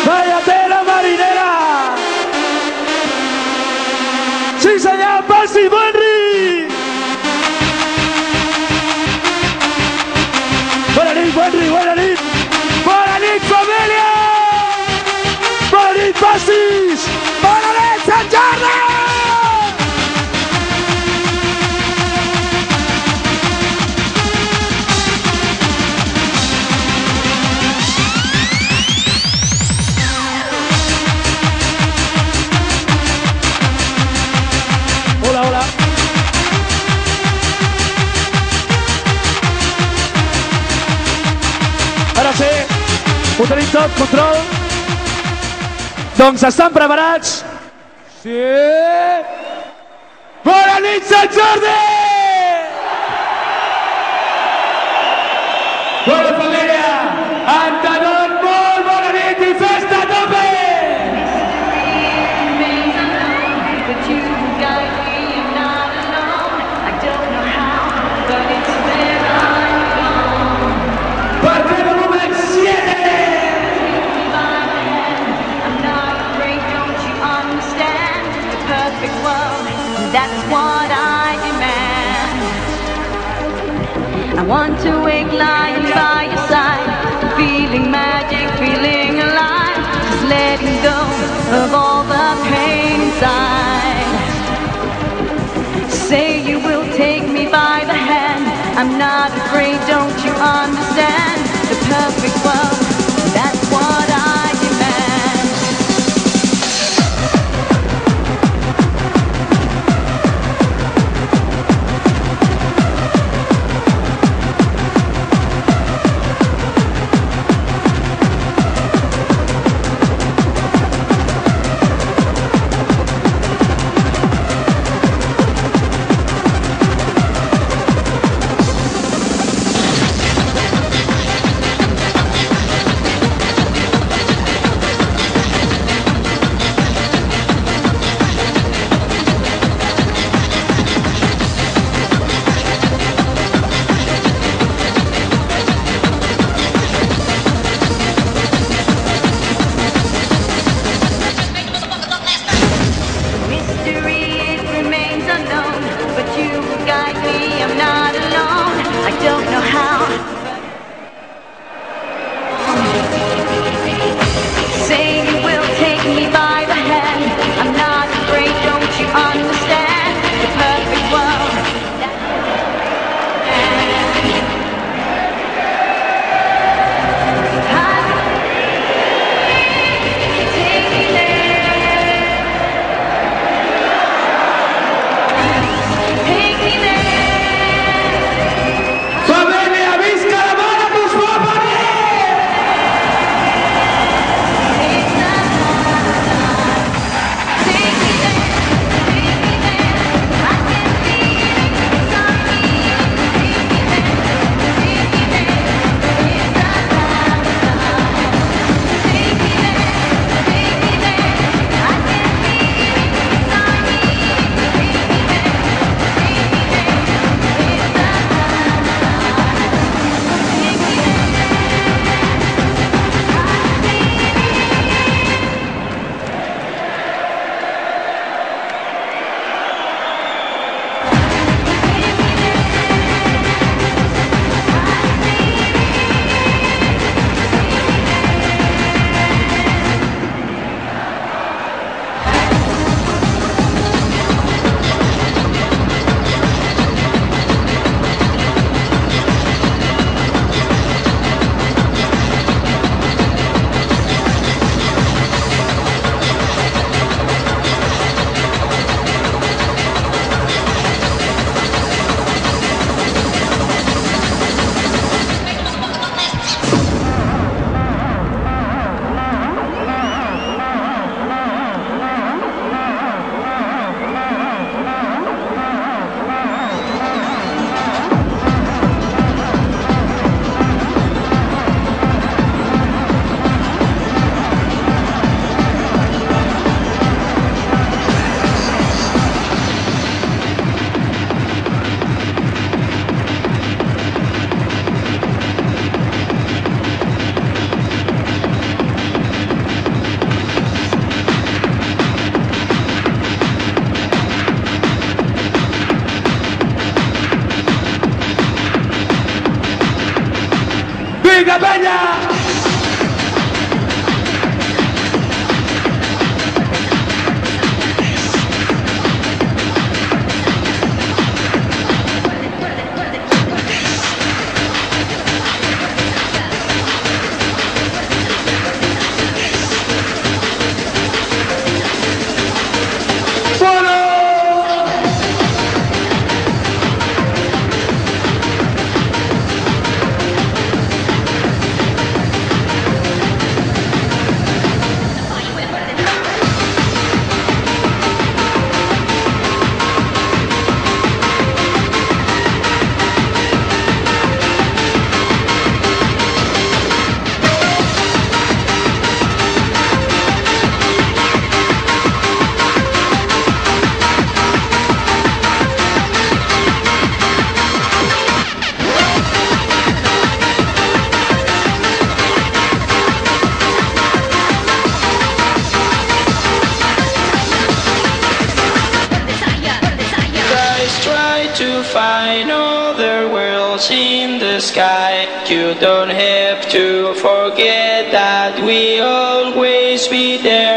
Vaya tela marinera. Sí, senyor, passi, Benri. Bona nit, Benri, bona nit. Bona nit, família. Bona nit, passis. Bona nit, Sant Jordi. Hola, hola. Ara sí, ho tenim tot, control. Doncs estan preparats? Sí. Bona nit, Sant Jordi! Bona família, entenent molt bona nit i festa a tope! Perquè de moment 7! That's what I demand. I want to wake lying by your side, feeling magic, feeling alive, just letting go of all the pain inside. Say you will take me by the hand, I'm not afraid, don't you understand? The perfect world, that's what I demand. Peña, Peña. To find other worlds in the sky. You don't have to forget that we always be there.